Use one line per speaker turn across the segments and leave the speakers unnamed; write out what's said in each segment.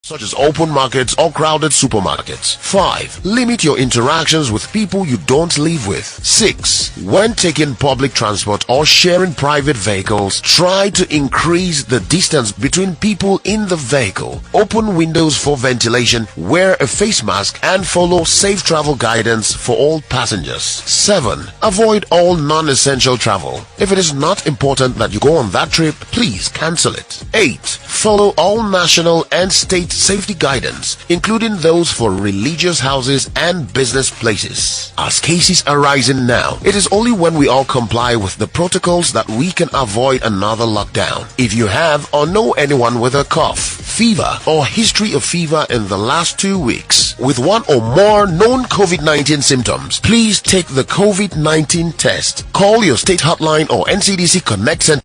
such as open markets or crowded supermarkets. 5. Limit your interactions with people you don't live with. 6. When taking public transport or sharing private vehicles, try to increase the distance between people in the vehicle. Open windows for ventilation, wear a face mask, and follow safe travel guidance for all passengers. 7. Avoid all non-essential travel. If it is not important that you go on that trip, please cancel it. 8. Follow all national and state safety guidance, including those for religious houses and business places. As cases are rising now, it is only when we all comply with the protocols that we can avoid another lockdown. If you have or know anyone with a cough, fever, or history of fever in the last 2 weeks, with one or more known COVID-19 symptoms, please take the COVID-19 test. Call your state hotline or NCDC Connect Center.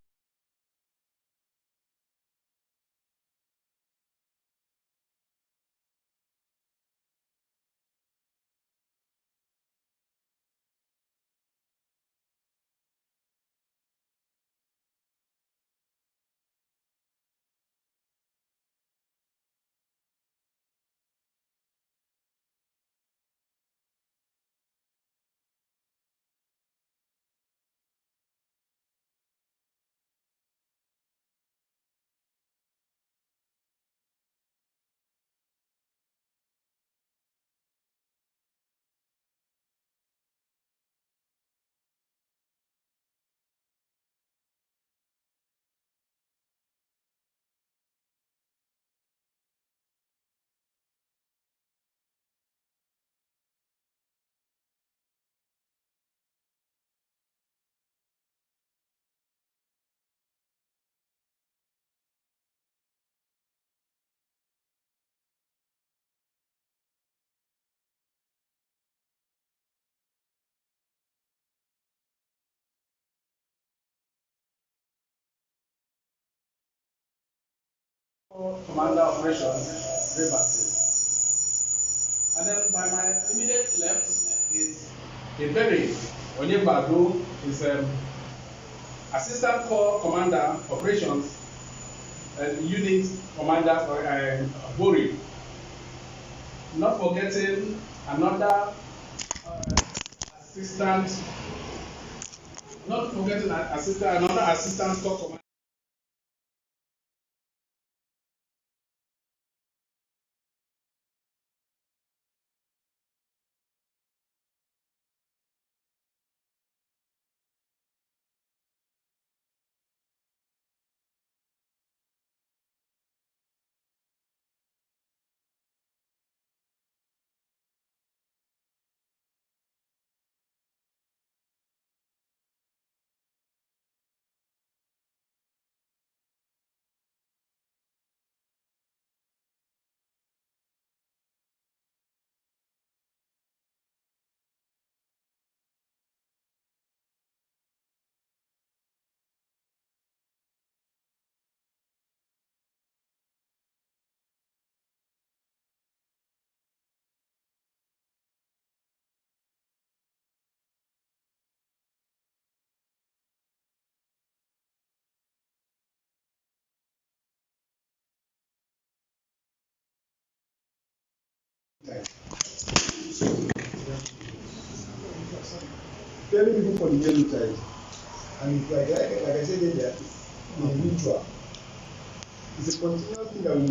Commander Operations, Rivers. And then by my immediate left is Iberi Onyebado, is Assistant Corps Commander Operations and Unit Commander Bori. Not forgetting another assistant, another assistant corps commander.
Telling people for the yellow side, and it's like I said earlier, it's mutual. It's a continuous thing that we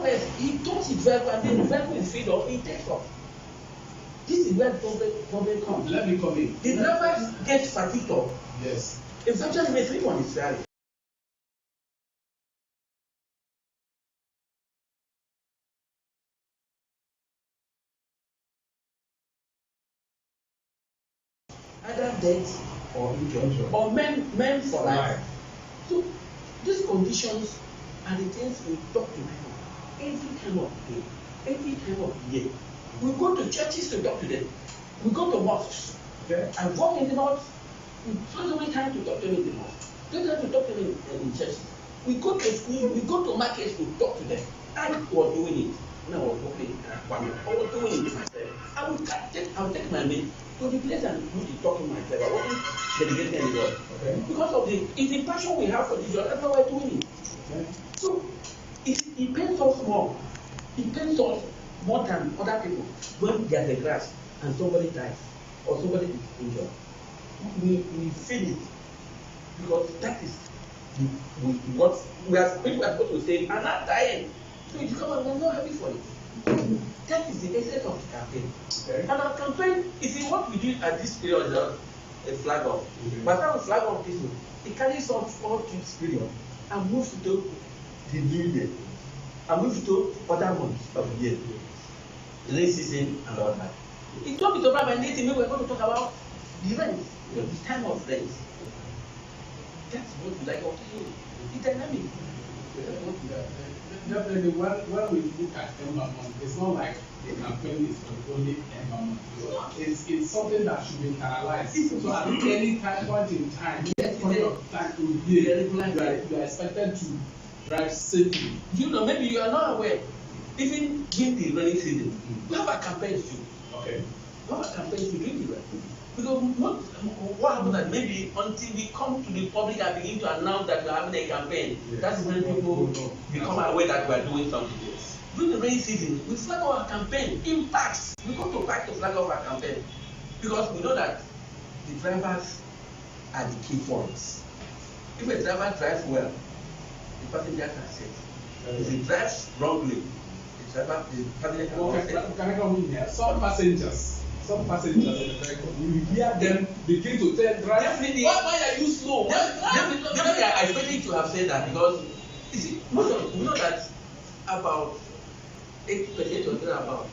first, he touches his vehicle and then the vehicle is filled up, he takes off. This is where problem comes.
Let me come in.
The driver gets fatigued up.
Yes.
Eventually, may sleep on his Ferrari. Either death or injury, or men for life. So these conditions are the things we talk to people every time of day, every time of year. We go to churches to talk to them. We go to mosques.
Okay.
I walk in the mosque. We spend so many time to talk to them in the mosque. Don't have to talk to them in churches. We go to school. We go to markets to talk to them. I was doing it when I was working in Kwame. I was doing it myself. I would take my mate to the place and do the talking myself. I wasn't delegating anybody.
Okay.
Because of the passion we have for this job, that's why we're doing it.
Okay.
So it pains us more. It pains us more than other people when there's a crash and somebody dies or somebody is injured. We feel it because that is what people are supposed to say, I'm not dying. So you come and we're not happy for it. That is the essence of the campaign.
Okay.
And our campaign, you see, what we do at this period is a flag off. By the time we flag off this, it carries on all to this period and moves to the new year and moves to other months of the year. The rainy season and all that. It took me to about 19, we're going to talk about the rent, the time of rent. That's what we like of the dynamic.
Definitely, when we look at environment, it's not like the campaign is for only environment. It's something that should be internalized. So at any point in time, point of time in the year, you are expected to drive safely.
You know, maybe you are not aware. Even during the rainy season, we have a campaign too.
Okay.
We have a campaign too during the rain. Because what happens that maybe until we come to the public and begin to announce that we are having a campaign, yes. That's when people become aware that we are doing something. Yes. During the rainy season, we flag our campaign in packs. We go to pack to flag our campaign because we know that the drivers are the key points. If a driver drives well, the passenger can sit. If he drives wrongly, the passenger can sit.
Can I come in here? Some passengers in the vehicle, you hear them begin to tell drive.
Definitely.
Why are you slow?
Definitely, I expect you to have said that because you see, most of we know that about 80% or thereabout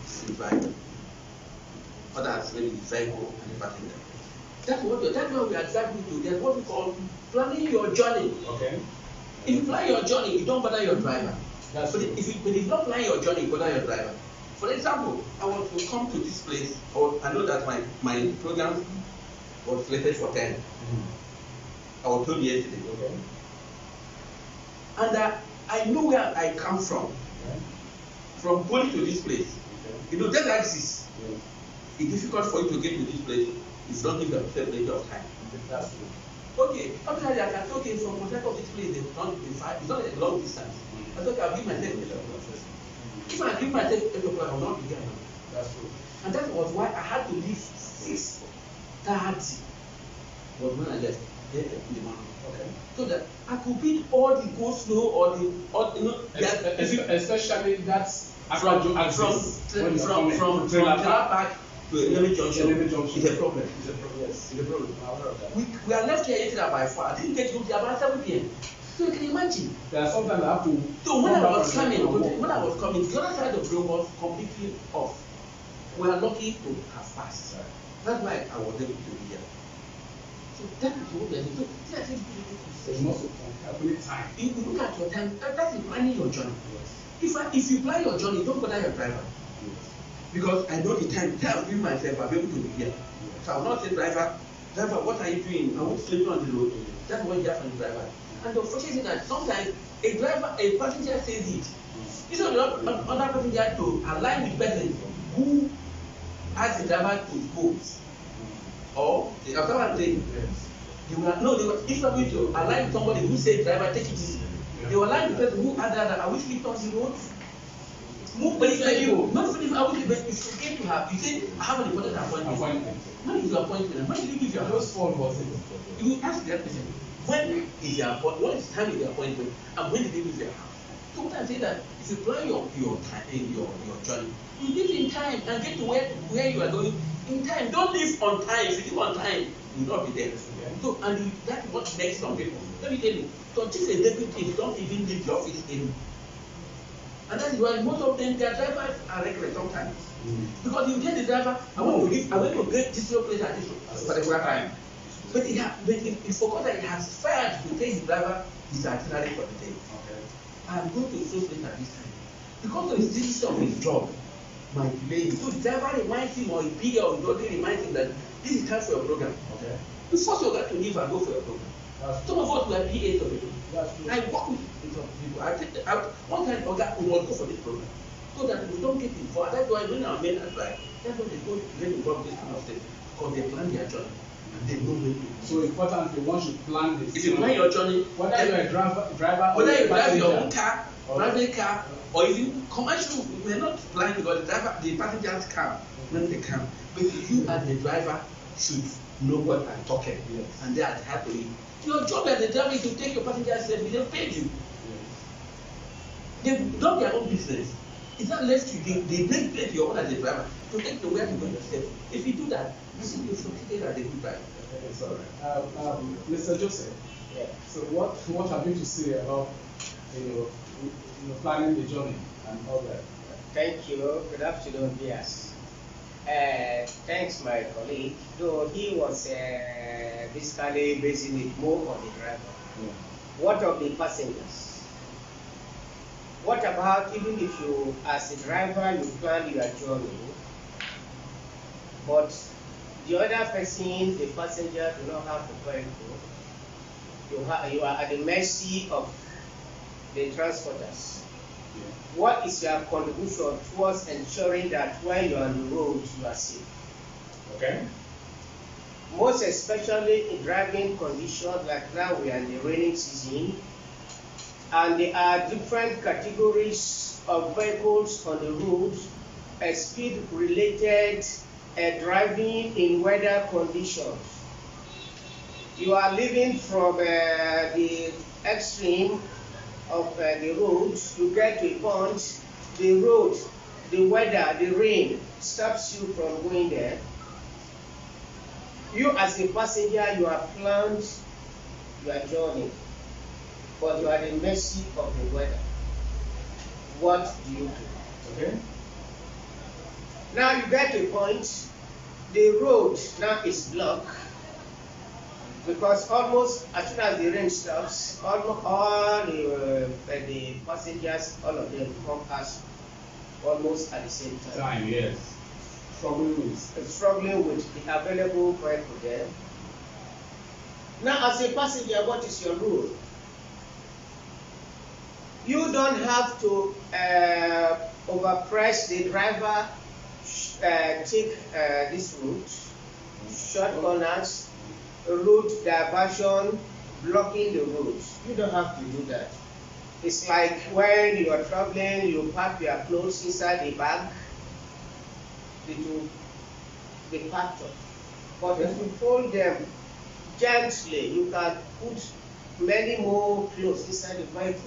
is driver. Others maybe the vehicle and the passenger. That's what we are exactly do. That's what we call planning your journey.
Okay.
If you plan your journey, you don't bother your driver.
That's
but if you don't plan your journey, you bother your driver. For example, I want to come to this place, or I know that my program was slated for 10. I was told yesterday.
Okay.
And I know where I come from.
Okay.
From Poli to this place.
Okay.
You know, that axis.
Yes.
It's difficult for you to get to this place if you don't give yourself plenty of time.
That's true.
Okay, obviously I can say, okay, from Port Harcourt this place, it's not a long distance. I thought I'll give myself a long process. If I give myself 8 o'clock, I will not be there now.
That's true.
And that was why I had to leave 6:30 was when I left there in the morning.
Okay.
So that I could beat all the go slow or you know
especially that's
from trailer park to Eleme Junction. It's a problem.
It's a problem. Yes.
It's a problem.
I'm aware of that.
We are left here yesterday by 4. I didn't get home till about 7 p.m. So you can imagine.
There are sometimes I have to.
So when I was coming, the other side of the road was completely off. We are lucky to have passed.
Right.
That's why I was able to be here. So that is what we are doing. So
There's also calculate time.
if you look at your time, that is planning your journey.
Yes.
If you plan your journey, don't bother your driver.
Yes.
Because I know the time I'll give myself, I'll be able to be here. So I will not say, driver, what are you doing? I won't sleep on the road. That's what you hear from the driver. And the unfortunate is that sometimes a passenger says it. You know, other passenger to align with person who asks the driver to go. Or the driver say, they will if you're going to align with somebody who says driver, take it easy. They will align with the person who asked that, are we sleep on the road? But it's like you, not even if I would, but it's okay to have. You say, I have an important appointment. When is your appointment? When did you give your house?
Phone was it?
You ask that person, when is your appointment? What is the time of the appointment? And when did they leave their house? sometimes say that if you plan your time your journey, you live in time and get to where you are going in time. Don't live on time. If you live on time, you will not be there. So and that is what makes some people. Let me tell you, to achieve a deputy, don't even leave the office in. And that is why most of them, their drivers are regular sometimes. Because you tell the driver, I want to get this place at this particular time. But he forgot that he has failed to tell his driver his itinerary for the day. Okay. I'm going to so place at this time. Because of the seriousness of his job, my delay. So the driver reminds him, or a PA or daughter reminds him that this is time for your program. Okay. You force your guy to leave and go for your program. Some of us were PAs of it. I work with some people. One time we must go for this program. So that we don't get involved. That's why when our men are like, that's why they don't get involved in this kind of thing. Because they plan their journey. And they know where to go. So
importantly, once you plan this.
If you plan your journey,
whether you're a driver
whether you drive your own car, private car, or even commercial, you may not plan because the passenger's car when they come. But you as the driver should know what I'm talking. Yes. And they are happy. Your job as a driver is to take your passengers safely. They paid you. Yes. They've done their own business. It's not left to you. They bring plate your own as a driver to take the way to go yourself. If you do that, you should be succeeded as a good driver.
Sorry. Mr. Joseph.
Yeah.
So what have you to say about planning the journey and all that?
Thank you. Good afternoon, yes. Thanks, my colleague. Though he was basically basing it more on the driver.
Yeah.
What of the passengers? What about even if you, as a driver, you plan your journey, but the other person, the passenger, do not have the vehicle? You are at the mercy of the transporters.
Yeah.
What is your contribution towards ensuring that when you are on the road, you are safe?
Okay.
Most especially in driving conditions like now we are in the raining season, and there are different categories of vehicles on the road, speed related driving in weather conditions. You are living from the extreme of the road, you get to a point, the road, the weather, the rain stops you from going there. You as a passenger, you have planned your journey, but you are at the mercy of the weather. What do you do?
Okay.
Now you get to a point, the road now is blocked, because almost as soon as the rain stops, almost all the passengers, all of them come us almost at the same time.
Yes.
Struggling with the available vehicle there. Now, as a passenger, what is your rule? You don't have to overpress the driver, take this route, short corners, route diversion, blocking the road. You don't have to do that. It's like when you are traveling, you pack your clothes inside the bag, it will be packed up. But if you fold them gently, you can put many more clothes inside the vehicle.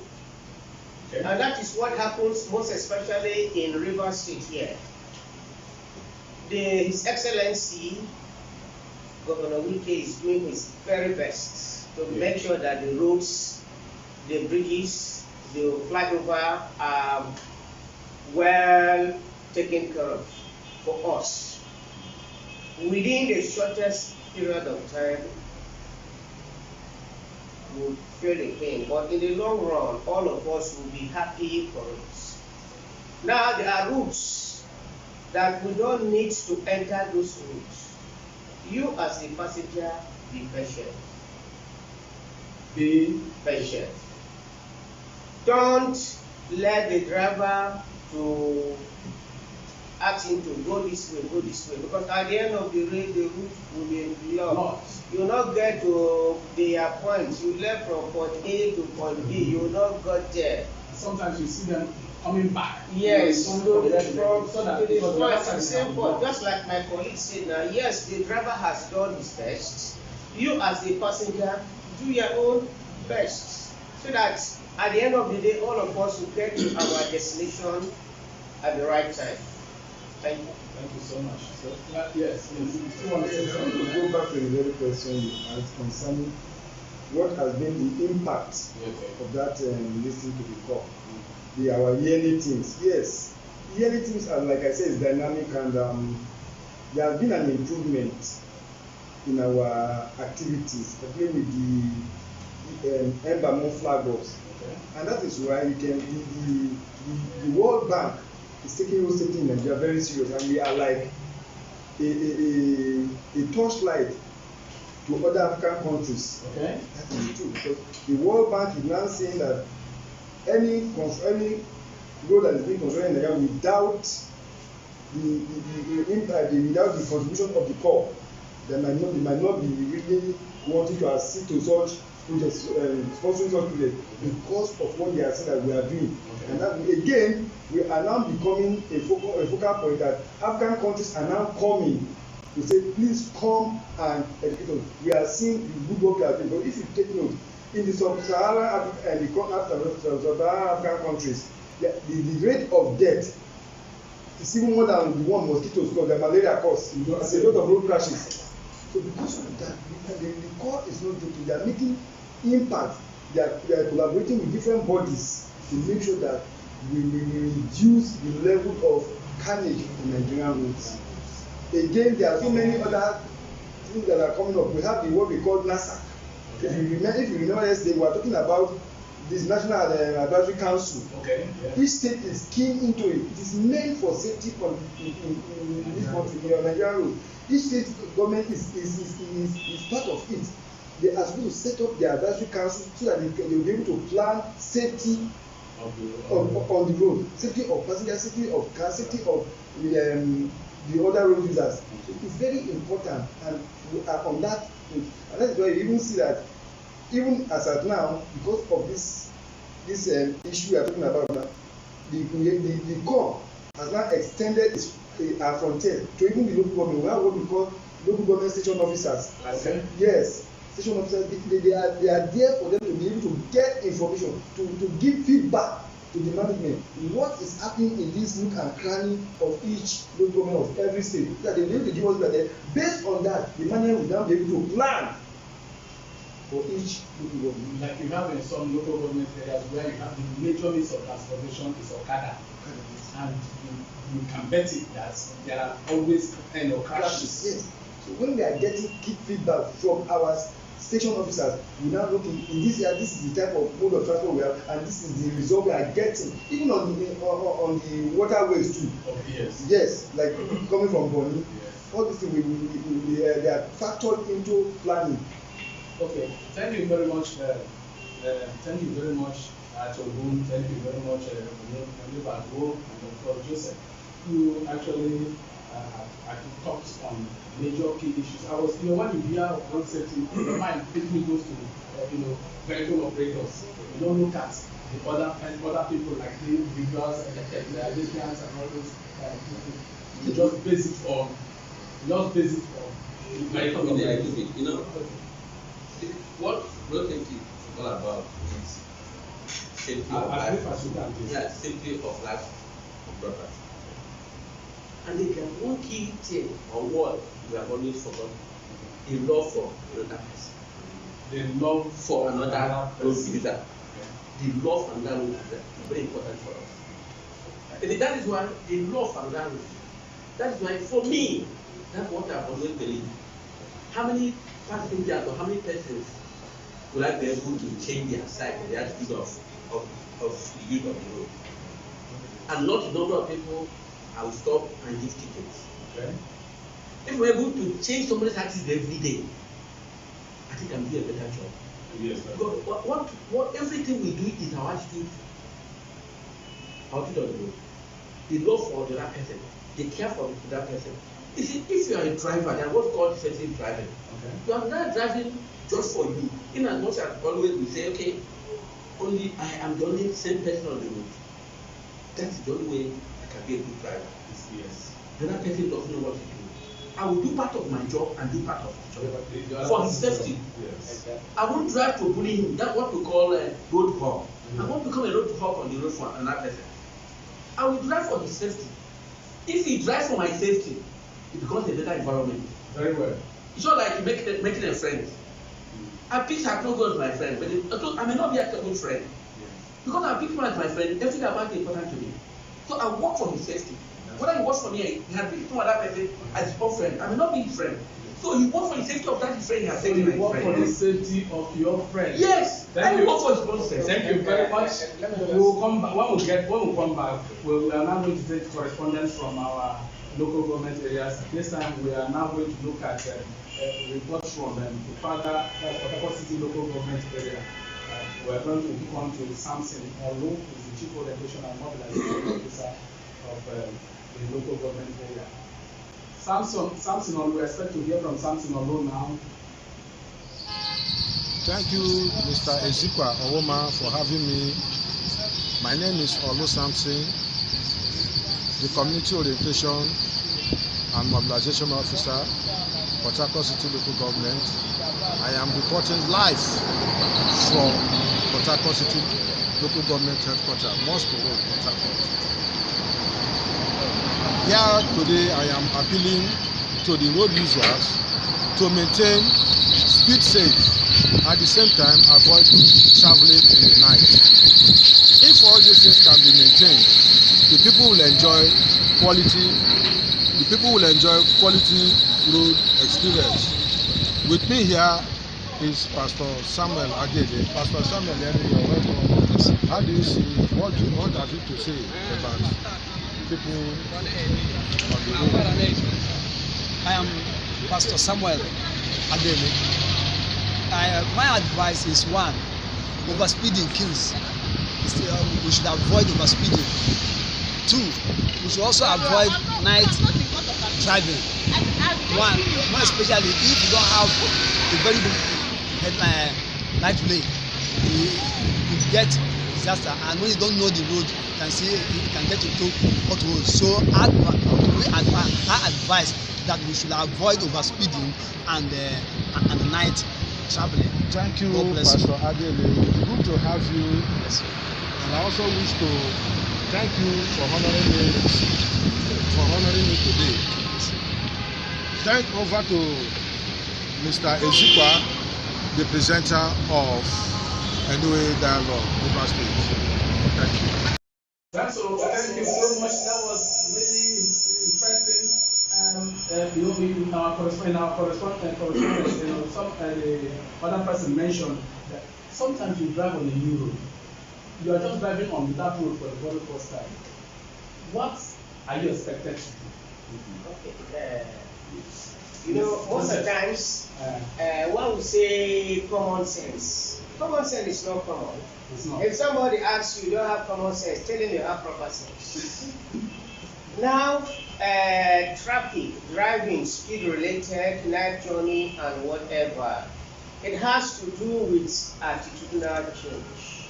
Okay. And that is what happens most especially in River State here. His Excellency Governor Wike is doing his very best to make sure that the roads, the bridges, the flyover are well taken care of for us. Within the shortest period of time, we'll feel the pain, but in the long run, all of us will be happy for it. Now, there are routes that we don't need to enter those routes. You as a passenger, be patient. Be patient. Don't let the driver to ask him to go this way, because at the end of the day, the route will be lost. You will not get to their point. You left from point A to point B, you will not get there.
Sometimes you see them coming back.
Yes, so the same point. Just like my colleague said now, yes, the driver has done his best. You as the passenger, do your own best. So that at the end of the day, all of us will get to our destination at the right time. Thank you.
Thank you so much. So, yes, you still want to say
I want to
something?
go back to the very question you asked concerning what has been the impact of that listening to the call. Our yearly things. Yes, yearly things are, like I said, is dynamic, and there has been an improvement in our activities, particularly with the Ember Moon flag offs.
Okay.
And that is why you can the World Bank is taking road safety in Nigeria very serious, and we are like a torchlight to other African countries.
Okay.
That is true, because the World Bank is now saying that any road that is being constructed in Nigeria without the impact, without the contribution of the core, they might not be really wanting to accede to such projects, sponsoring such projects, because of what they are saying that we are doing.
Okay.
And that again, we are now becoming a focal point that African countries are now coming to say, please come and educate us. We are seeing the good work we are doing. But if you take note, in the sub-Saharan Africa and the sub-Saharan African countries, the rate of death is even more than the one mosquitoes cause, the malaria cause. There's a lot of road crashes. So because of that, the core is not joking. They are making impact. They are collaborating with different bodies to make sure that we reduce the level of carnage in Nigerian roads. Again, there are so many other things that are coming up. We have what we call NASA. Okay. If you remember yesterday, we were talking about this National Advisory Council.
Okay. Yeah.
Each state is keen into it. It is meant for safety in this country, in Nigerian road. Each state government is part of it. They are supposed to set up their advisory council so that they will be able to plan safety on the road, safety of passengers, safety of cars, safety of the other road users. So it's very important, and we are on that. And that's why you even see that even as at now, because of this issue we are talking about now, the core has now extended its frontier to even the local government. We have what we call local government station officers.
Okay.
Yes, station officers. They are there for them to be able to get information, to give feedback to the management. What is happening in this nook and cranny of each local government of every state? That they will be able to give us that. Based on that, the management will now be able to plan for each local government.
Like you have in some local government areas where you have the major means of transportation is Okada, and you can bet it that there are always crashes.
Yes. So when we are getting key feedback from our station officers, we now look in this year, this is the type of mode of transport we have, and this is the result we are getting, even on the waterways too.
Yes.
Yes, like coming from Bonny.
Yes.
All these things they are factored into planning.
Okay, thank you very much. Thank you very much, Chobun. Thank you very much, Oliver and Dr. Joseph. You actually talked on major key issues. I was, when you hear road safety, your mind quickly goes to, vehicle operators. You don't look at the other people like the individuals and the pedestrians and all those people. You just base it on vehicle operators.
What road safety is all about is safety of life. Safety of life and property. And again, one key thing or word we have always forgotten: the law for another person.
The law
for another road user. The law for another road user is very important for us. And that is why the law for another road. That is why, for me, that's what I've always believed. How many passengers or how many persons will I be able to change their side, their attitude of the use of the road? And not the number of people I will stop and give tickets.
Okay.
If we're able to change somebody's attitude every day, I think I'm doing a better job.
Yes.
Because what everything we do is our attitude on the road. The love for the other person, the care for the other person. You see, if you are a driver, then what's called defensive driving.
Okay.
You are not driving just for you. In as much as always we say, okay, only I am the only same person on the road. That's the only way I can be a good driver.
Yes.
The other person doesn't know what to do. I will do part of my job and do part of the job
Yeah,
for his safety.
Yes.
I won't drive to bully him. That's what we call road hog. I won't become a road hog on the road for another person. I will drive for his safety. If he drives for my safety, it becomes a better environment.
Very well.
It's not like making a friend. I pick Aknogo as my friend, but I may not be a good friend. Because I pick him as my friend, everything about it is important to me. So I work for his safety. Whether he works for me, he has picked some other person as his own friend. I may not be his friend. So he works for the safety of that his friend he has taken as his
work
friend.
for the safety of your friend.
Yes,
Thank you.
work for his own safety.
Thank you very much. We will come back. When we come back, we are now going to take correspondence from our local government areas. This time we are now going to look at reports from the Port City local government area. We are going to come to Samson Olu, who is the Chief Orientation and Mobilization Officer of the local government area. Samson Olu, we expect to hear from Samson Olu now.
Thank you, Mr. Ezekwa Owoma, for having me. My name is Olu Samson, the Community Orientation and Mobilization Officer, Port Harcourt City Local Government. I am reporting live from Port Harcourt City Local Government Headquarters, Moscow Road, Port Harcourt. Here today, I am appealing to the road users to maintain speed safe. At the same time, avoid traveling in the night. If all these things can be maintained, the people will enjoy quality road experience. With me here is Pastor Samuel Adede. Pastor Samuel, you're welcome. How do you see, what have you to say about people on the road?
I am Pastor Samuel Adede. My advice is one, overspeeding kills. We should avoid overspeeding. Two, we should also avoid night driving. One, more especially if you don't have a very good night lane, you get disaster. And when you don't know the road, you can get into potholes. So I advise that we should avoid overspeeding and night traveling.
Thank you, Pastor Adele. Good to have you.
Yes.
And I also wish to thank you for honoring me today. Thank over to Mr. Ezekwa, the presenter of NOA Dialogue, River State. Thank you.
Thank you so much. That was really interesting. In our correspondence, some the other person mentioned that sometimes you drive on a new road. You are just driving on that road for the very first time. What are you expected to do?
Okay. Most of the times, one would say common sense. Common sense is not common.
It's not.
If somebody asks you don't have common sense, tell them you have proper sense. Now, traffic, driving, speed related, night journey, and whatever, it has to do with attitudinal change.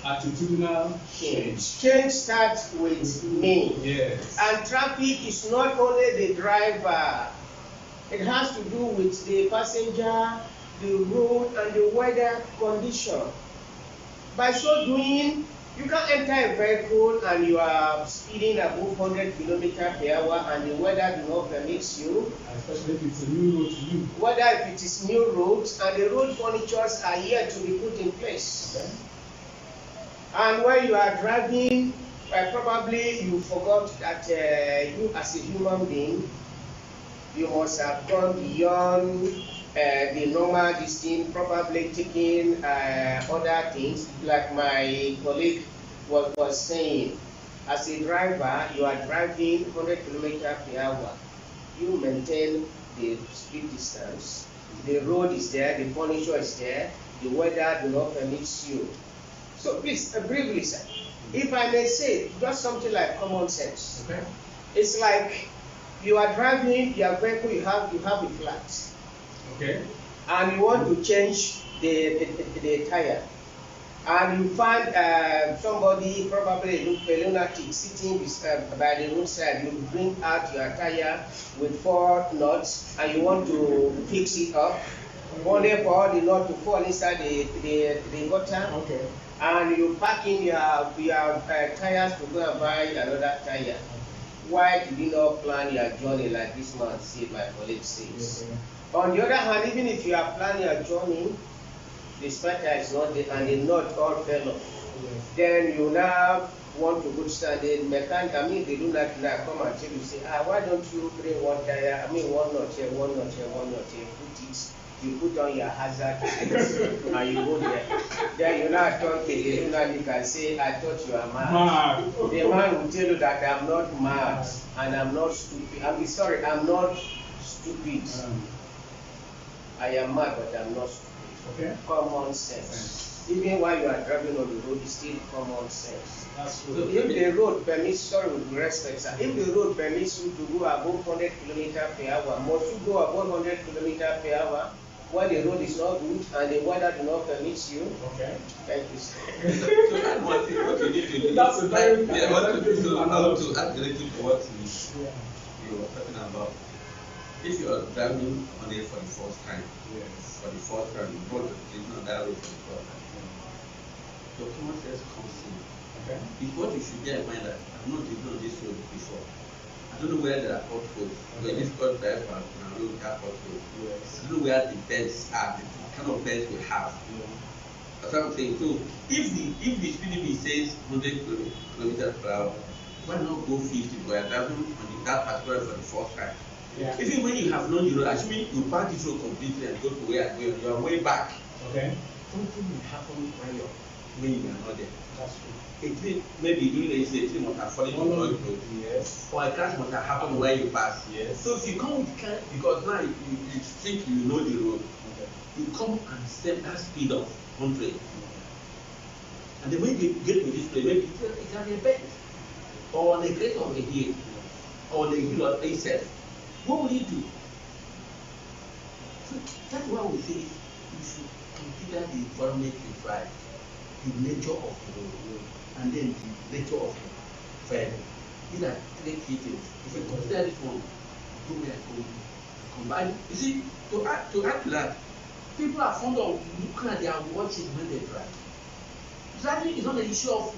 Attitudinal change.
Change starts with me.
Yes.
And traffic is not only the driver. It has to do with the passenger, the road, and the weather condition. By so doing, you can enter a vehicle and you are speeding above 100 km/h and the weather do not permit you.
Especially if it's a new road to you.
Whether if it is new roads and the road furnitures are yet to be put in place.
Okay.
And when you are driving, probably you forgot that you as a human being, you must have gone beyond the normal distance, probably taking other things, like my colleague was saying. As a driver, you are driving 100 km/h. You maintain the speed distance. The road is there, the furniture is there, the weather do not permit you. So please, briefly, sir, if I may say, just something like common sense.
Okay.
It's like you are driving your vehicle, you have a flat.
Okay.
And you want to change the tire. and you find somebody, probably a lunatic, sitting by the roadside, you bring out your tire with 4 nuts and you want to fix it up, only for all the nut to fall inside the gutter.
Okay.
And you pack in your tires to go and buy another tire. Why did you not plan your journey like this man said, my colleague says?
Okay.
On the other hand, even if you are planning your journey, the sweater is not there and the nut all fell off.
Yes.
Then you now want to go to stand the mechanic, they do not now come and tell you, say, why don't you bring one tire, one nut here, one nut here, one nut here, put it, you put on your hazard and you go there. Then you now turn to the lunatic and say, I thought you are mad. The man will tell you that I'm not mad and I'm not stupid. I'm not stupid. I am mad, but I'm not stupid.
Okay.
Common sense. Even while you are driving on the road, it's still common sense.
That's
So
true.
if the road permits, sorry with respect, sir, if the road permits you to go above 100 km/h, must you go above 100 km/h when the road is not good and the weather do not permit you?
Okay.
Thank you, sir.
So that's one thing. What you need to do.
That's a very
to add relative to what you were talking about. If you are driving on it for the first time,
Yes.
for the fourth time, you go to that road for the fourth time. Your common sense comes in.
Okay.
It's what you should bear in mind that I've not driven on this road before. I don't know where there are potholes. When this car driver on a road have potholes.
Yes.
I don't know where the bends are, the kind of bends we have. That's what I'm saying. So if the speed limit says 100 km/h, why not go 50 for you're driving on that particular for the first time?
Yeah.
Even when you have known the road, assuming you park this road completely and go to where you are way back,
Okay.
something will happen when you are not there.
That's true.
Maybe during the incident, it must have fallen on the road.
Yes.
Or a crash must have happened where you pass.
Yes.
So if you come with car, because now you think you know the road,
Okay.
you come and set that speed of 100. And then when you get to this place, maybe it's on a bend, or on a grade of a hill, or on a hill or itself. What will you do? So that's why we say you should consider the environment you drive, the nature of the road, and then the nature of the vehicle. These are 3 key things. If you consider this one, go where I go, combine. You see, to add to that, people are fond of looking at their watches when they drive. Driving is not an issue of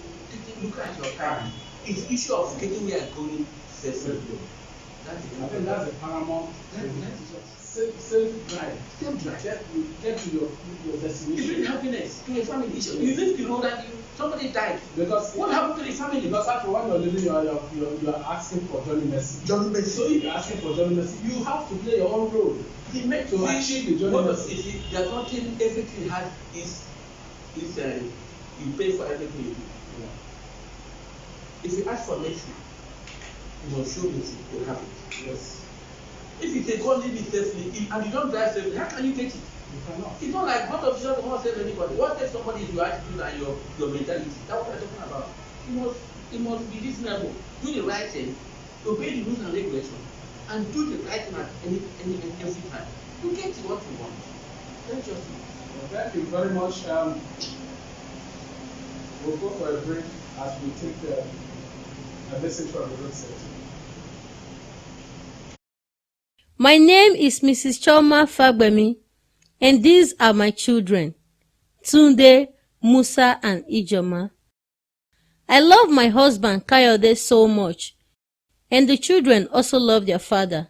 looking at your time. It's an issue of getting where you're going safely.
I think that's the paramount. Safe drive.
Safe drive.
Get to your
It
destination.
brings happiness to your family. You need to know that somebody died.
Because
What happened to the family?
Because after when you're living, you are asking for Johnny Mercy.
Johnny Mercy.
So if you're asking for Johnny Mercy, you have to play your own role to achieve the Johnny Mercy.
There's nothing. Everything has this. You pay for everything you do.
Yeah.
If you ask for mercy, you must show mercy to have it.
Yes.
If you say God lead me safely and you don't drive safely, how can you get it?
You cannot.
It's not like God of Jesus won't save anybody. What if somebody is your attitude and your mentality? That's what I'm talking about. It must be reasonable. Do the right thing, obey the rules and regulations, and do the right thing at every time. You get what you want. Don't just
Well, thank you very much. We'll go for a break as we take a message from the road safety.
My name is Mrs. Choma Fagbemi, and these are my children, Tunde, Musa, and Ijoma. I love my husband Kayode so much, and the children also love their father.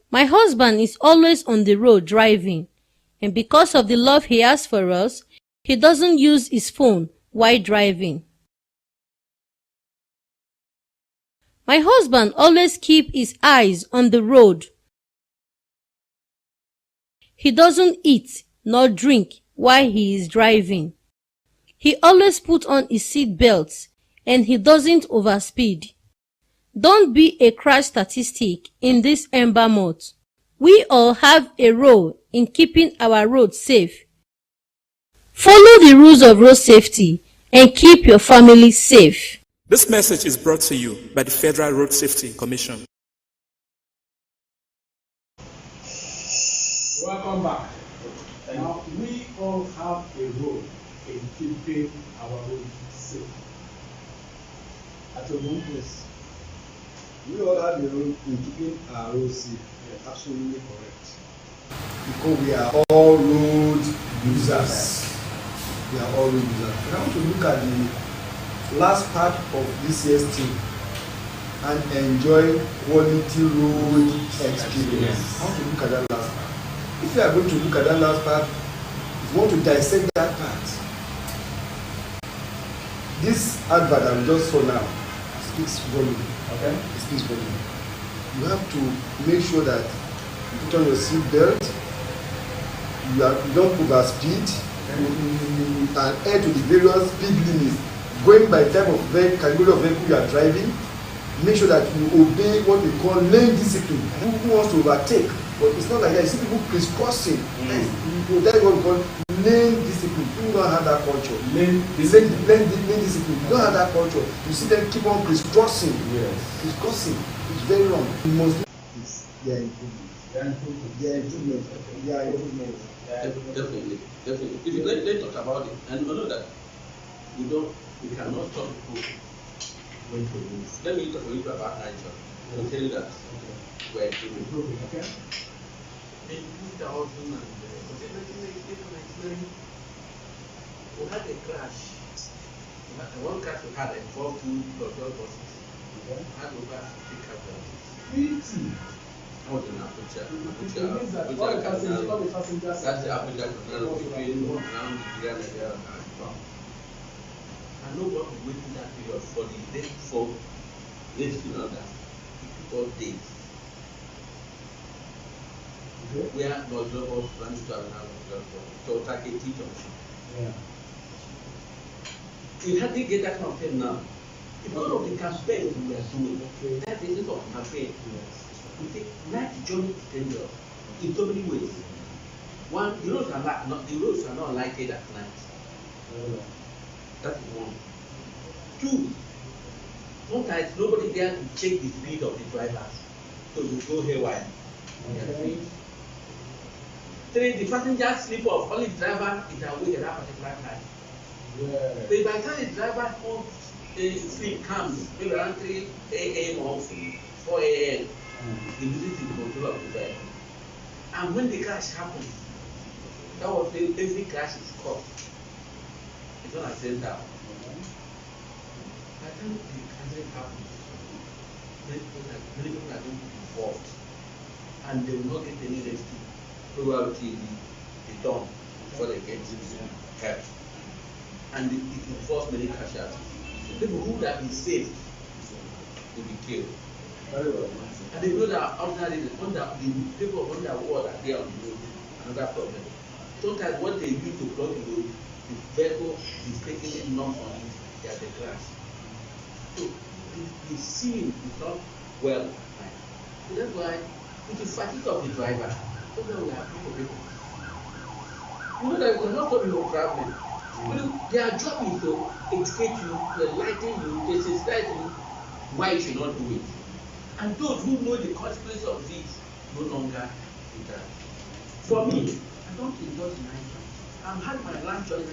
My husband is always on the road driving, and because of the love he has for us, he doesn't use his phone while driving. My husband always keeps his eyes on the road. He doesn't eat nor drink while he is driving. He always puts on his seat belt and he doesn't overspeed. Don't be a crash statistic in this ember month. We all have a role in keeping our roads safe. Follow the rules of road safety and keep your family safe.
This message is brought to you by the Federal Road Safety Commission.
Welcome back. Now, we all have a role in keeping our roads safe. At your own place.
We all have a role in keeping our roads safe. Yes. Absolutely correct. Because we are all road users. We are all road users. And I want to look at the last part of this year's theme and enjoy quality road experience. I want to look at that last part. If you are going to look at that last part, if you want to dissect that part, this advert that we just saw now speaks volume. Okay? It speaks volume. You have to make sure that you put on your seat belt, you don't overspeed, and adhere to the various speed limits going by type of vehicle, category of vehicle you are driving. Make sure that you obey what we call lane discipline. Who wants to overtake? But it's not like that. You see people crisscrossing. That's what we call lane discipline. People don't have that culture. Lane discipline. You don't have that culture. You see them keep on crisscrossing. Yes. Crisscrossing. It's very wrong. You must. Their improvement. Their improvement.
Definitely. If you let's talk about it, and you know that we cannot stop people when to move. Let me talk a little about Nigeria. I'll tell you that we're improving. Okay. In 2000 we had a crash. One crash we had involved 2 buses. We had over 50 casualties. I was in Abuja. That's the Abuja Canal between around the Nigeria and Trump. I know what we waited that period for the day before. Let's do that. It took 4 days. Where was locals running to another so take a teacher. Yeah. You had to get that kind of thing now. Because of the campaign we are doing, that is it of campaign. We think night journey is dangerous in so many ways. One, the roads are not lighted at night. That's one. 2, sometimes nobody there to check the speed of the drivers, so you go haywire. Okay. 3, the passengers sleep off. Only the driver is awake at that particular time. Yeah. So by the time the driver sleep comes, maybe around 3 a.m. or 4 a.m., he loses the control of the vehicle. And when the crash happens, that was every crash is caught. It's not accidental. By the time the accident happens, many people are going to be involved, and they will not get any rescue. Probably the done before they get help. And it involves many casualties. People who have been saved will be killed. Very well. And they know that ordinarily the people on the wall are there on the road. Another problem. Sometimes what they use to block the road, the vehicle is taking enough on it, they are the crash. So the scene is not well at night. So that's why it is fatigue of the driver. So that we have people. You know that you cannot stop people traveling. Their job is to educate you, to enlighten you, to sensitize you why you should not do it. And those who know the consequences of this no longer do that. For me, I don't indulge in Nigeria. I've had my last job in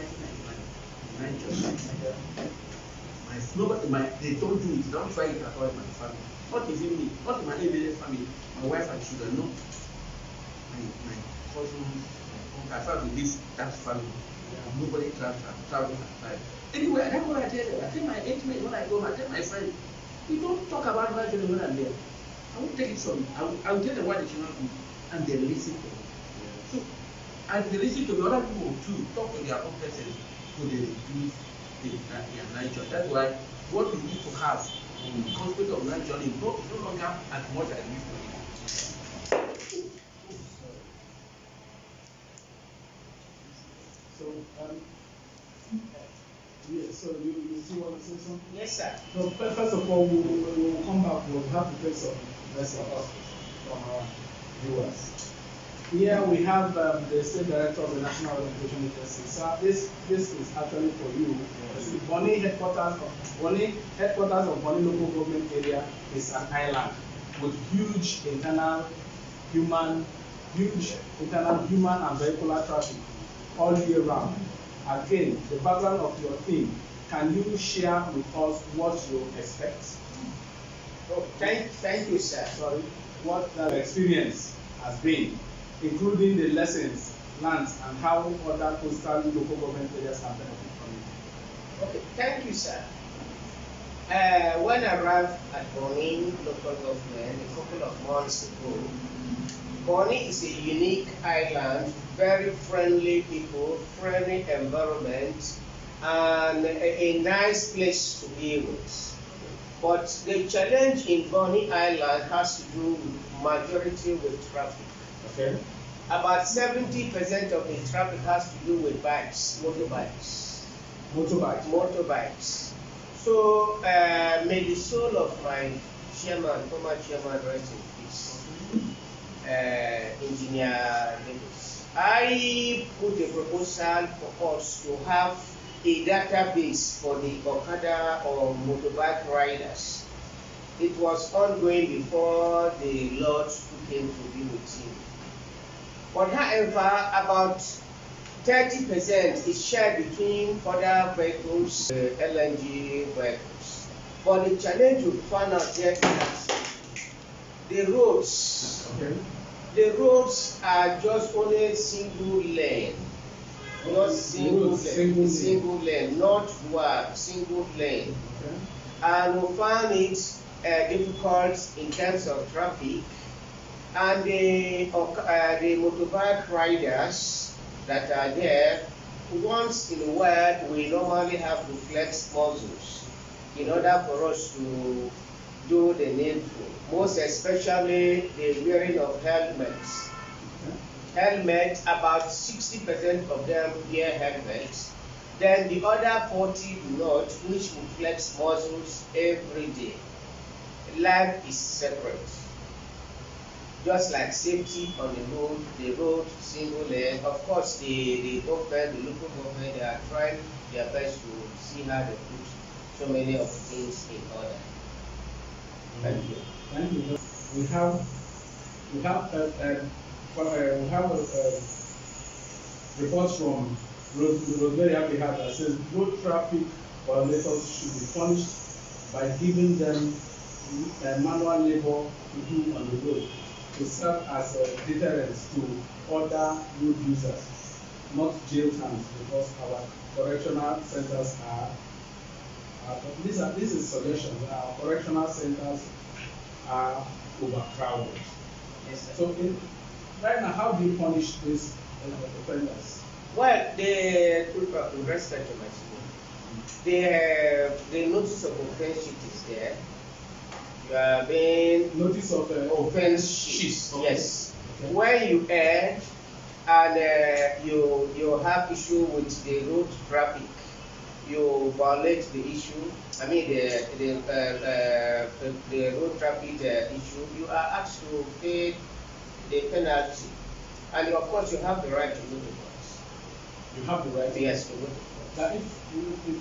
1999. They don't do it. They don't try it at all in my family. Not even me, not in my immediate family. My wife and children, no. My cousins, my uncle, I try to live that family. Nobody traveling outside. Anyway, that's what I tell them. I tell my intimate when I go, I tell my friends, we don't talk about my children when I'm there. I won't take it from you. I will tell them what they should not do. And they listen to me. So, and they listen to the other people too, talk to their own person, so they reduce their night job. That's why what we need to have in the concept of night job is no longer as much as it used to be.
So, yeah, so you still want to say something?
Yes, sir.
So, first of all, we'll come back. We'll have to take some messages from our viewers. Here we have the State Director of the National Orientation Agency. So, this is actually for you. The Bonny headquarters of Bonny local government area is an island with huge internal human huge internal human and vehicular traffic all year round. Again, the background of your theme, can you share with us what you expect?
Oh, thank you, sir.
Sorry, what that experience has been, including the lessons learned and how other coastal local government areas can benefit from it.
Okay, thank you, sir. When I arrived at Boni local government a couple of months ago, Boni is a unique island, very friendly people, friendly environment, and a nice place to be with. But the challenge in Boni Island has to do with majority with traffic.
Okay.
About 70% of the traffic has to do with bikes, motorbikes. Motorbikes. So may the soul of my chairman, former chairman, rest in peace, Engineer Davis. I put a proposal for us to have a database for the Okada or motorbike riders. It was ongoing before the Lord who came to be with him. But however, about 30% is shared between other vehicles, LNG vehicles. But the challenge we found out here is that the roads, the roads are just only single lane. Not single lane, not dual, single lane.
Okay.
And we found it difficult in terms of traffic. And the motorbike riders that are there, once in a while, we normally have to flex muscles in order for us to do the needful. Most especially the wearing of helmets. Helmets, about 60% of them wear helmets. Then the other 40 do not, which will flex muscles every day. Life is separate. Just like safety on the road, single lane. Of course, the government, the local government, they are trying their best to see how they put so many of things in order. Thank you.
Thank you. We have reports from Rosemary Abihar that says road traffic violators should be punished by giving them manual labor to do on the road to serve as a deterrent to other road users, not jail terms, because our correctional centers are this is suggestions. Our correctional centers are overcrowded.
Yes, sir.
So, right now, how do you punish these offenders?
Well, with respect to my school, the notice of offense sheet is there. You are being
Notice of
offense sheet.
Okay.
Yes.
Okay.
When you err and you have issue with the road traffic, you violate the issue. I mean the road traffic issue. You are asked to pay the penalty, and of course you have the right to go to court.
You have the right.
Yes, to go to court.
That if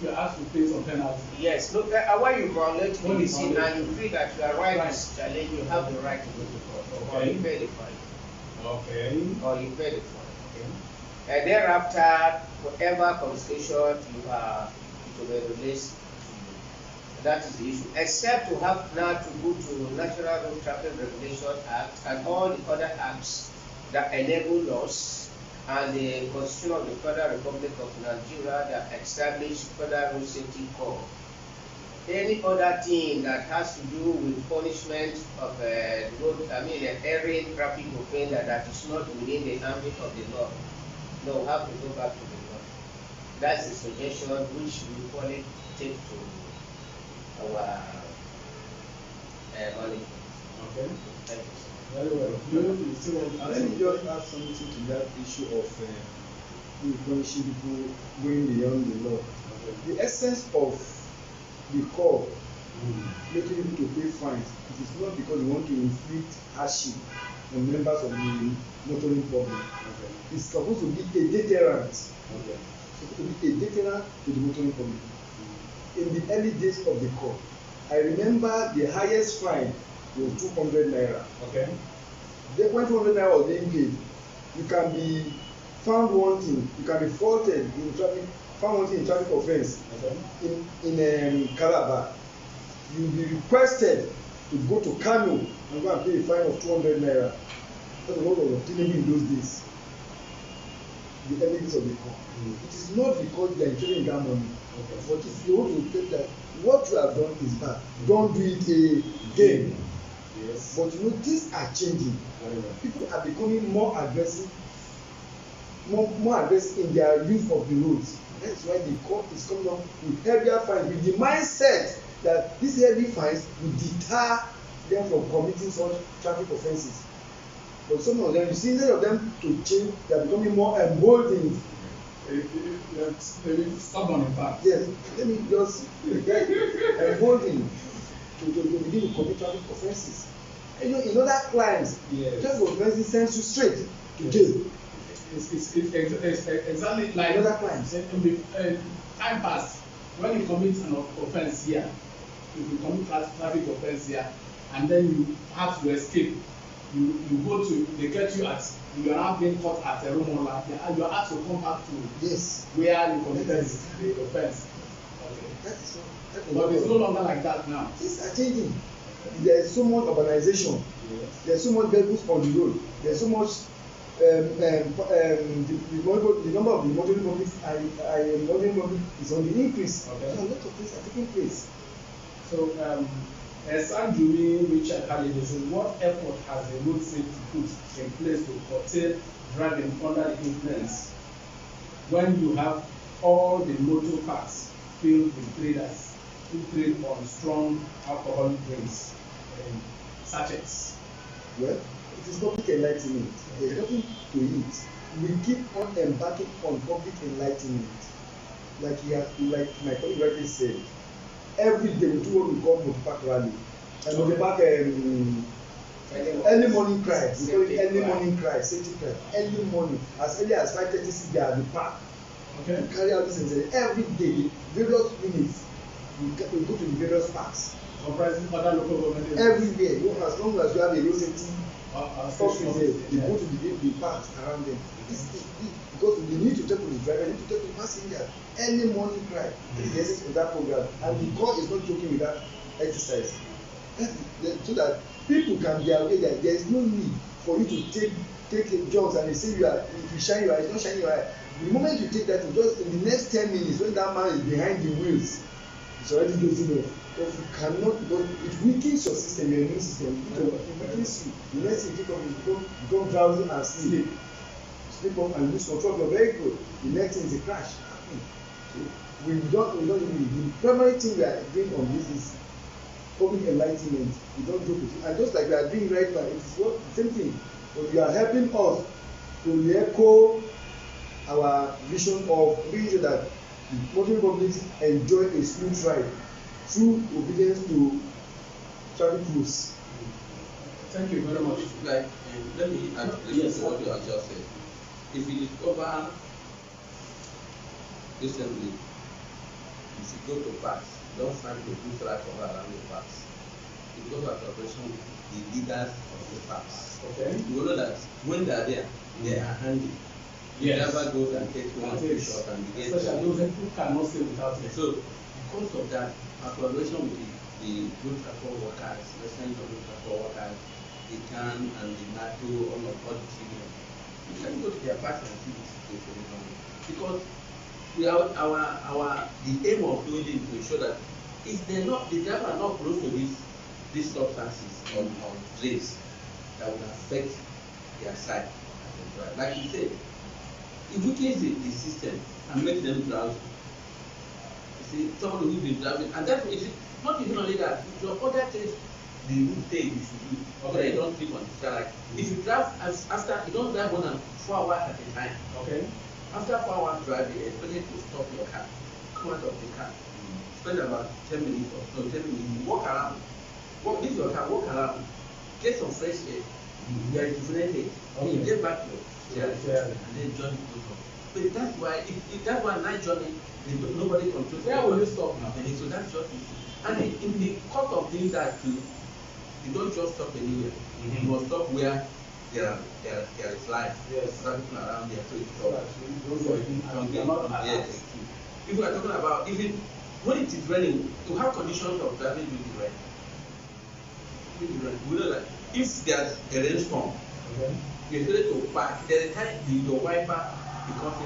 you're asked to pay some penalty.
Yes, look, when you violate the policy and you feel that your right
Right.
is challenged, you have the right to go to court, or
Okay.
you pay the fine,
Okay.
or you pay the fine. And thereafter, whatever confiscation you are, it will be released to you. That is the issue. Except to have now to go to National Road Traffic Regulation Act and all the other acts that enable laws and the Constitution of the Federal Republic of Nigeria that establish Federal Road Safety Corps. Any other thing that has to do with punishment of road, erring traffic offender that is not within the ambit of the law, no, we have to go back to the law. That's the suggestion which we probably take to our management.
Okay.
Thank you, sir.
Very well. You still want
Let me just add something to that issue of punishing people going beyond the law. The essence of the call making people to pay fines, it is not because we want to inflict hardship on members of the motoring public. It's supposed to be a deterrent. It's supposed to be a deterrent to the motoring public. In the early days of the call, I remember the highest fine was 200 naira.
Okay.
Then when 200 naira was being paid, you can be found wanting, you can be faulted in traffic, found wanting in traffic offence in Calabar. You will be requested to go to Kano and go and pay a fine of 200 naira. That's what was obtainable in those days. The early days of the court. It is not because they are interested in that money. But if you want to take that, what you have done is bad. Don't do it again.
Yes.
But you know, things are changing. People are becoming more aggressive, more aggressive in their use of the roads. That's why the court is coming up with heavier fines, with the mindset that these heavy fines will deter them from committing such traffic offences. But some of them, you see, instead of them to change, they are becoming more emboldened.
Stubborn, in fact.
Yes, let me just emboldened to begin to commit traffic offences. And you know, in other crimes, traffic offences sends you straight to jail.
It's exactly like
in other crimes.
In time past, when you commit an offence here, if you commit traffic offence here, and then you have to escape, you go to, they get you at, you are now being caught at a Romola, you are asked to come back to where you committed the offence. Okay. But it's no longer like that now.
Things are changing. There is so much urbanization. There is so much vehicles on the road. There is so much the number of the motoring public is on the increase. Okay. So a lot of things are taking place.
So Sanjumi Richard Khalid says, what effort has the road safety put in place to curtail driving under the influence when you have all the motor parks filled with traders who trade on strong alcoholic drinks and sachets?
Well, it is public enlightenment. There is nothing to it. We keep on embarking on public enlightenment. Like my colleague rightly said, every day we do what we call motopark rally. And motopark early morning cry. We call it early morning cry, safety cry. Early morning, as early as 5:30 they are at the park. Okay. We carry out this incident every day, various units. We go to the various parks.
Comprising other local government.
Everywhere, you know, as long as you have a road safety officer there, you go to the parks around them. Because we need to talk to the driver, we need to talk to the passenger. Early morning cry is the essence of that program, and the court is not joking with that exercise. So that people can be aware that there is no need for you to take jobs and they say you are, if you shine your eye, it's not shining your eye. The moment you take that, just in the next 10 minutes, when that man is behind the wheels, it's already dozing off. Because you cannot, because it weakens your system, your immune system. It weakens you. The next thing you take off, you become drowsy and sleep. Sleep off and lose control of your vehicle. The next thing is a crash. So we don't even, the primary thing we are doing on this is public enlightenment. We don't joke with it. And just like we are doing right now, it is what the same thing. But we are helping us to echo our vision of making sure that the motoring public enjoy a smooth ride through obedience to traffic rules.
Thank you very much.
Like, let me add what you have just said. If you discover recently, if you go to parks, don't find the people like around the parks. You go to operation with the leaders of the parks. Okay. You know that when they are there, they are handy. You never go and take one shot and begin.
Especially those who cannot stay without it. So,
because of that, our collaboration with the road transport workers, resident of road transport workers, the CAN and the NATO, all the civilians, we can go to their parks and see the situation. Because we are the aim of doing it to ensure that if they're not, the driver are not close to these substances on drinks that would affect their side. Like you said, it weakens the system and makes them drowsy. You see, somebody who's been driving, and that is not even only that. If your other things the route say you should do, okay, you don't sleep on the like if you drive after you don't drive more than 4 hours at a time. Okay. After 4 hours driving, expect to stop your car, come out of the car, spend about 10 minutes or so, 10 minutes, you walk around, leave your car, walk around, get some fresh air, you are rejuvenated, you get back to your chair, and then join the motor. But that's why, if that's why night journey, nobody controls. Where will you stop now? And so that's just it. And in the course of doing that too, you don't just stop anywhere. You must stop where there is life.
Yes.
Other people around there, so it's
So that you're not
yes. If we are talking about even when it is raining, to have conditions of driving during the rain. We know that if there's a rainstorm,
okay,
you're ready to park. There's a time your wiper becomes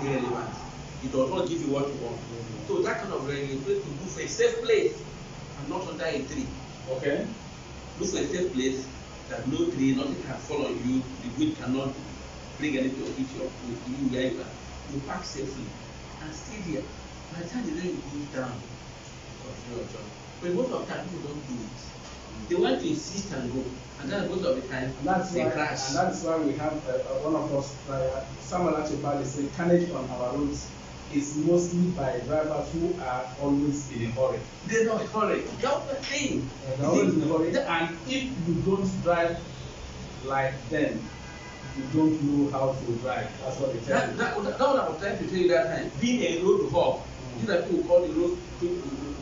irrelevant. It does not give you what you want. So that kind of rain, you're going to look for a safe place and not under a tree.
Okay.
Look for a safe place that no tree, nothing can fall on you, the wind cannot bring anything to hit you where you are. You park safely and stay there. By the time the rain goes down, but most of the time people don't do it. They want to insist and go, and then most of the time they crash.
And that's why we have one of us, Samuel Achibali, say carnage on our roads is mostly by drivers who are always in a hurry.
They're not hurry. That's the thing.
They're always in a hurry. And if you don't drive like them, you don't know how to drive. That's what they tell you.
That's what I was trying to tell you that time. Being a road hog, these are people who call the road,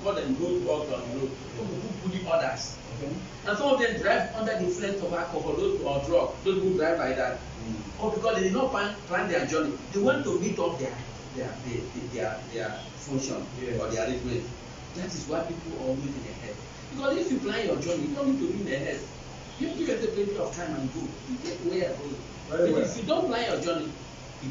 call them road hogs on the road. People who put the orders.
Okay.
And some of them drive under the influence of alcohol, those or drug, those who drive like that. Or because they did not plan their journey. They want to meet up their function or their arrangement. That is why people are always in the head. Because if you plan your journey, you don't need to be in the head. You give yourself plenty of time and go. You get where you're going. But if you don't plan your journey, you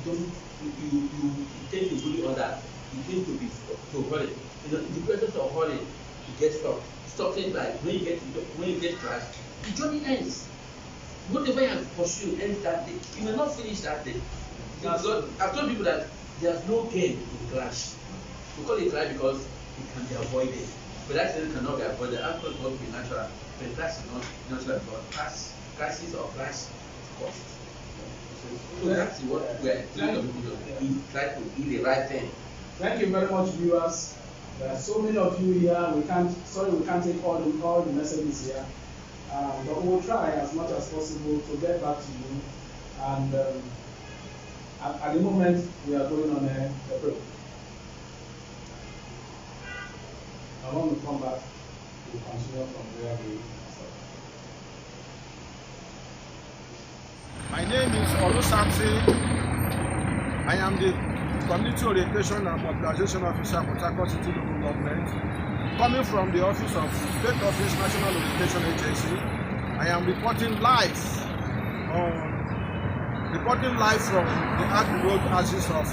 tend to bully others. You tend to be to hurry. In the process of hurry, you get stuck. Stopping like when you get crashed, the journey ends. Whatever you have pursued ends that day. You may not finish that day. Because I've told people that there's no gain in crash. We call it crash because it can be avoided. But accident cannot be avoided. Accident must be natural. But crash is not natural because crashes or crash is cost. So that's what we're trying to do. We try to do the right thing.
Thank you very much, viewers. There are so many of you here. We can't take all the messages here, but we'll try as much as possible to get back to you. And at the moment, we are going on a break. I want to come back to continue from where we started.
My name is Olu Samson. I am the Community Orientation and Mobilization Officer for Port Harcourt City Local Government. Coming from the Office of State Office National Orientation Agency, I am reporting live from the Agri Road axis of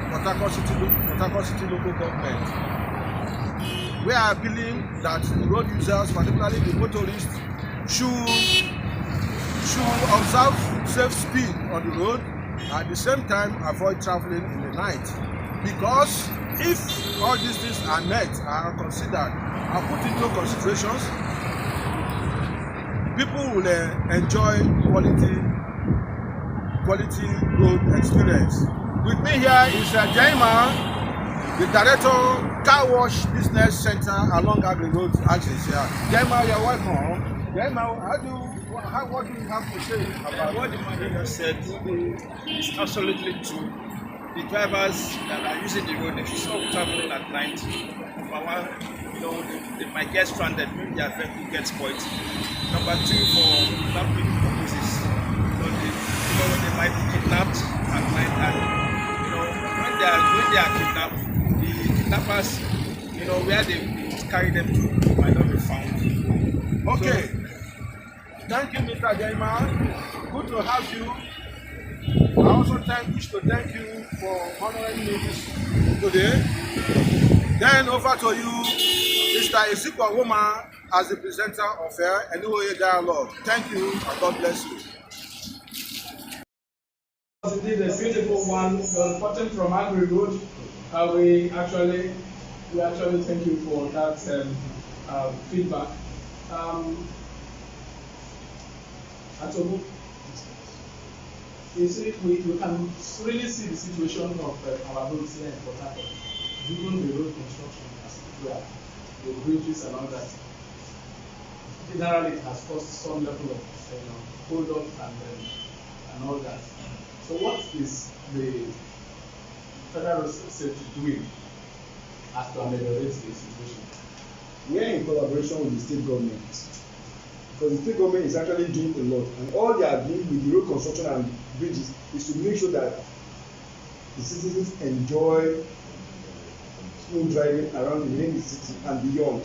Port Harcourt City Local Government. We are appealing that the road users, particularly the motorists, should observe safe speed on the road. At the same time, avoid traveling in the night, because if all these things are met, are considered, are put into considerations, people will enjoy quality road experience. With me here is Jaima, the Director, Car Wash Business Center along Agri Road axis here. Jaima, you're welcome. Jaima, what do you have to say about
what the manager said? Is absolutely true. The drivers that are using the road, they should stop traveling at night. Number one, they might get stranded, maybe their vehicle gets spoiled. Number two, for kidnapping purposes, they might be kidnapped at night, and when they are kidnapped, the kidnappers, where they carry them to might not be found.
Okay. So, thank you, Mr. Jaima. Good to have you. I also wish to thank you for honoring me today. Then over to you, Mr. Ezekiel Woma, as the presenter of NOA Dialogue. Thank you and God bless you.
Indeed, a beautiful one. You're reporting from Agri Road. We actually thank you for that feedback. Atobu, you see, we can really see the situation of our roads here in Port Harcourt, given the road construction as well, the bridges and all that. Generally, it has caused some level of hold up and all that. So, what is the Federal Road Safety doing as to ameliorate the situation?
We are in collaboration with the state government, because the state government is actually doing a lot, and all they are doing with the road construction and bridges is to make sure that the citizens enjoy smooth driving around within the city and beyond.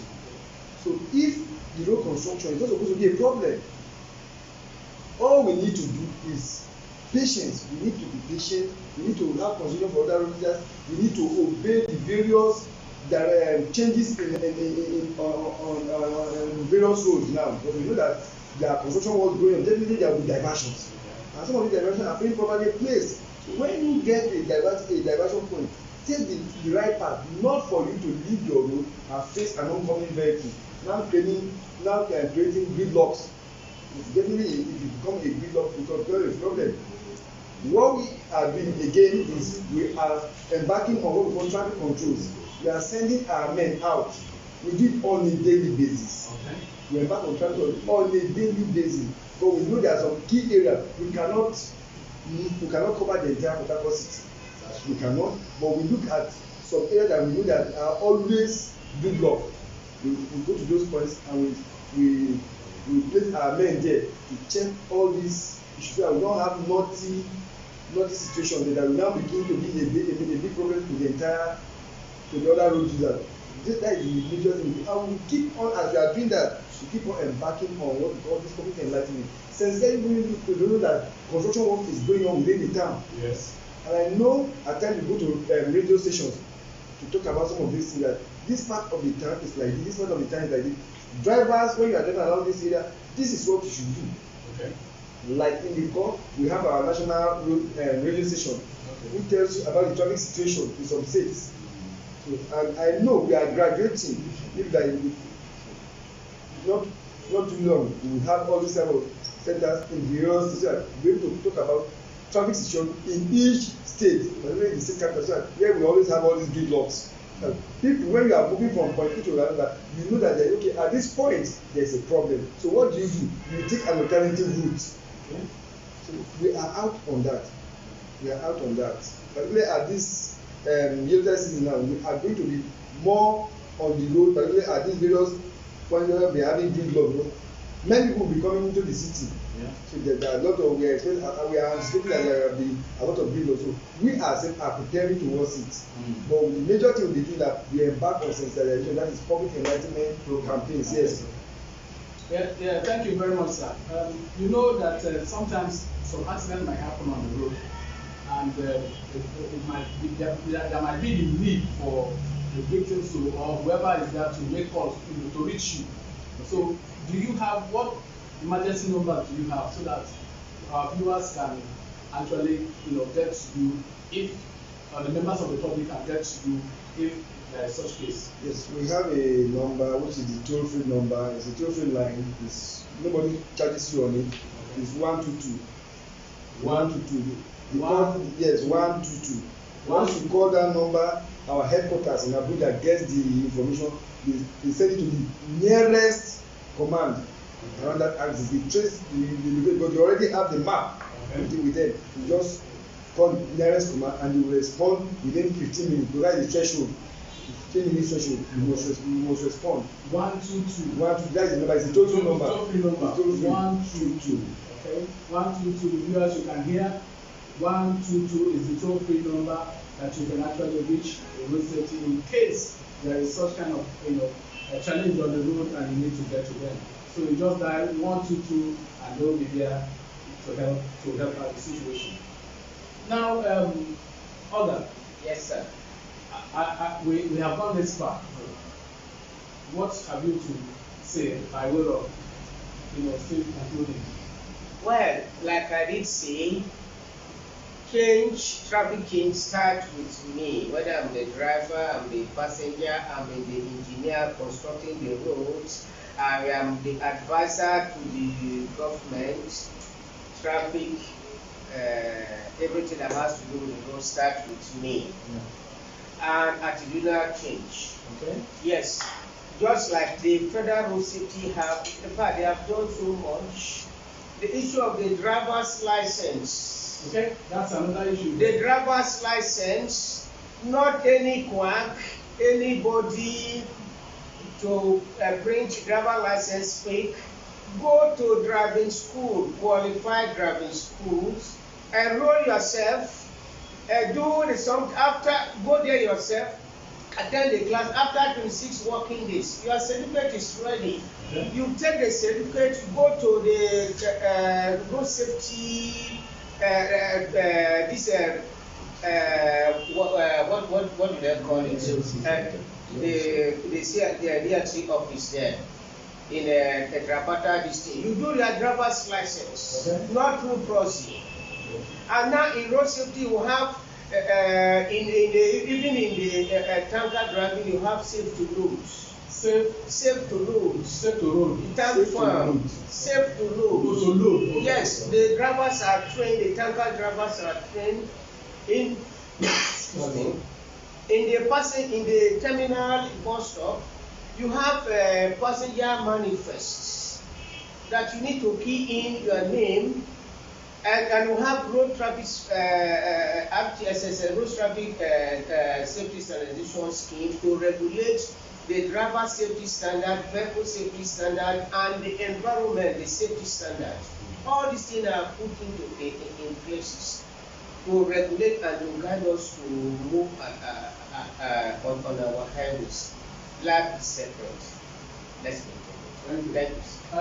So if the road construction is not supposed to be a problem, all we need to do is patience. We need to be patient. We need to have consideration for other road users. We need to obey the various changes on various roads now, because we know that there are construction work going on. Definitely there will be diversions, and some of the diversions are being properly placed. So when you get a diversion point, take the right path, not for you to leave your road and face an oncoming vehicle, now creating gridlocks. Definitely if you become a gridlock, it becomes a problem. What we are doing again is we are embarking on what we call traffic controls. We are sending our men out. We do it on a daily basis. Okay. We embark on traffic controls on a daily basis, but we know there are some key areas we cannot cover the entire Port Harcourt city. We cannot, but we look at some areas that we know that are always gridlocked. We go to those points and we place our men there to check all these issues so that we don't have naughty situation that will now begin to be a big problem to the other road users. That is the major thing, and we keep on, as we are doing that, we keep on embarking on what we call this public enlightenment. Since then, we know that construction work is going on within the town. Yes. And I know at times we go to radio stations to talk about some of these things, that this part of the town is like this part of the town is like this. Drivers, when you are driving around this area, this is what you should do. Okay. Like in the core, we have our national road radio station, okay, who tells you about the traffic situation in some states. So, and I know we are graduating. If that not too long, we will have all these type of centers in various states. We will be able to talk about traffic situation in each state, particularly the state capital, where we always have all these gridlocks. People, when you are moving from point A to another, you know that okay, at this point there is a problem. So what do? You take an alternative route. Okay? So we are out on that. Particularly at this user season now, we are going to be more on the road, particularly at these various points where we are having gridlock. Many people will be coming into the city. Yeah. So there are a lot of we are anticipating that there will be a lot of gridlock. So we ourselves are preparing towards it. But the major thing we do that we embark on sensitization, that is public enlightenment campaigns. Yes.
Yeah, thank you very much, sir. You know that sometimes some accident might happen on the road, and there might be the need for the victims to, or whoever is there, to make calls to reach you. So, do you have, what emergency number do you have so that our viewers can actually, get to you if the members of the public can get to you if there is such case?
Yes, we have a number which is the toll-free number. It's a toll-free line. Nobody charges you on it. It's 122. 122. Yes, 122. Once you call that number, our headquarters in Abuja gets the information. They send it to the nearest command around that axis. They trace because they already have the map with them. You just call the nearest command and they will respond within 15 minutes. Because that is the threshold. 15 minutes threshold. You must respond.
122.
122. That is the number. It's a total number.
Total number. 122. Okay. 122. Viewers, you can hear. 122 is the toll-free number that you can actually reach the road safety in case there is such kind of a challenge on the road and you need to get to them. So you just dial 122 and they'll be there to help out the situation. Now, Olga.
Yes, sir.
We have gone this far. What have you to say by way of still concluding?
Well, like I did say, traffic change starts with me, whether I'm the driver, I'm the passenger, I'm the engineer constructing the roads, I am the advisor to the government. Traffic, everything that has to do with the road starts with me. Yeah. And attitudinal change. Okay. Yes, just like the federal road safety have, in fact, they have done so much. The issue of the driver's license.
Okay, that's another issue.
The driver's license, not any quack, anybody to print driver license fake go to driving school, qualified driving schools, enroll yourself, do the some after go there yourself, attend the class. After 26 working days, your certificate is ready. Okay. You take the certificate, go to the road safety. What do they call it? The DRT office there in Tetrapata district. You do your driver's license, okay, not through proxy. And now in road safety, you have even in the tanker driving, you have safe to load. Safe to load. Safe to load. Tank farm. Safe to load. To load. Yes, the drivers are trained. The tanker drivers are trained in the terminal bus stop. You have passenger manifests that you need to key in your name. And we have road traffic RTSS, road traffic safety standardization scheme to regulate the driver safety standard, vehicle safety standard, and the environment, the safety standard. All these things are put in places to regulate and to guide us to move on our highways. Life is separate. Let's make it. Thank you.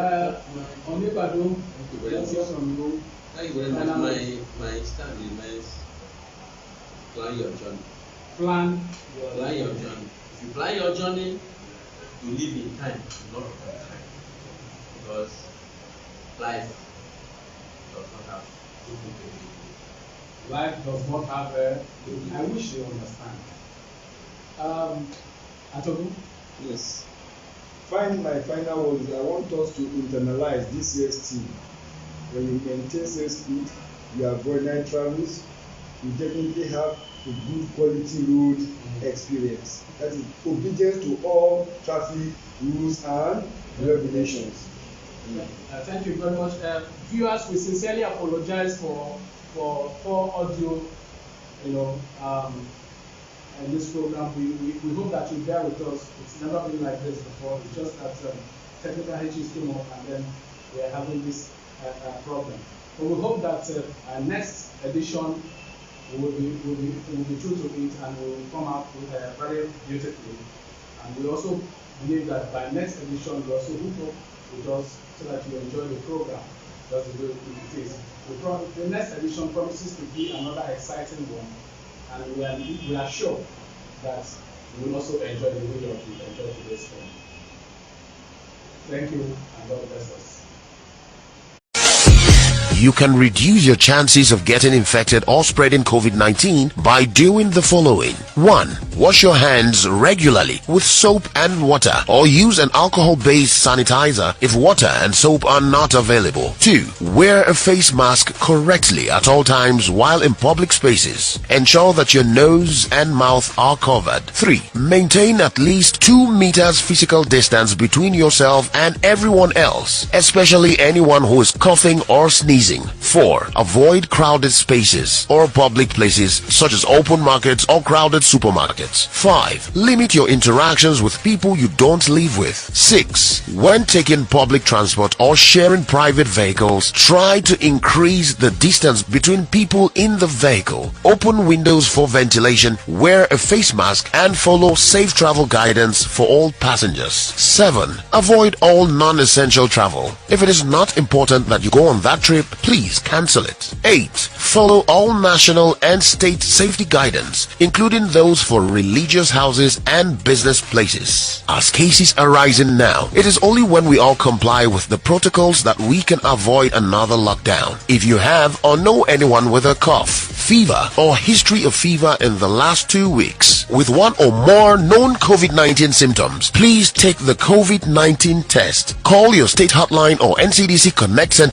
On the bottom, let's hear from you.
Thank you very much. My stand remains plan your journey.
Plan
your journey. If you plan your journey, you live in time, not on time. Because life does not have
life does not have I wish you understand. Atobu?
Yes. My final words, I want us to internalize this year's theme. When you maintain safe speed, you avoid night travels, you definitely have a good quality road experience. That is obedience to all traffic rules and regulations.
Thank you very much. Viewers, we sincerely apologize for audio, in this program. We hope that you bear with us. It's never been like this before. It's just that technical issues came up and then we are having this problem. But we hope that our next edition will be true to it and will come out with very beautifully. And we also believe that by next edition we also hook up with us so that you enjoy the program. That's the way it is. The next edition promises to be another exciting one, and we are sure that you will also enjoy the way you enjoy today's film. Thank you, and God bless us.
You can reduce your chances of getting infected or spreading COVID-19 by doing the following. 1. Wash your hands regularly with soap and water, or use an alcohol-based sanitizer if water and soap are not available. 2. Wear a face mask correctly at all times while in public spaces. Ensure that your nose and mouth are covered. 3. Maintain at least 2 meters physical distance between yourself and everyone else, especially anyone who is coughing or sneezing. 4. Avoid crowded spaces or public places such as open markets or crowded supermarkets. 5. Limit your interactions with people you don't live with. 6. When taking public transport or sharing private vehicles, try to increase the distance between people in the vehicle. Open windows for ventilation, wear a face mask, and follow safe travel guidance for all passengers. 7. Avoid all non-essential travel. If it is not important that you go on that trip, please cancel it. 8. Follow all national and state safety guidance, including those for religious houses and business places. As cases are rising now, it is only when we all comply with the protocols that we can avoid another lockdown. If you have or know anyone with a cough, fever, or history of fever in the last 2 weeks, with one or more known COVID-19 symptoms, please take the COVID-19 test. Call your state hotline or NCDC Connect Center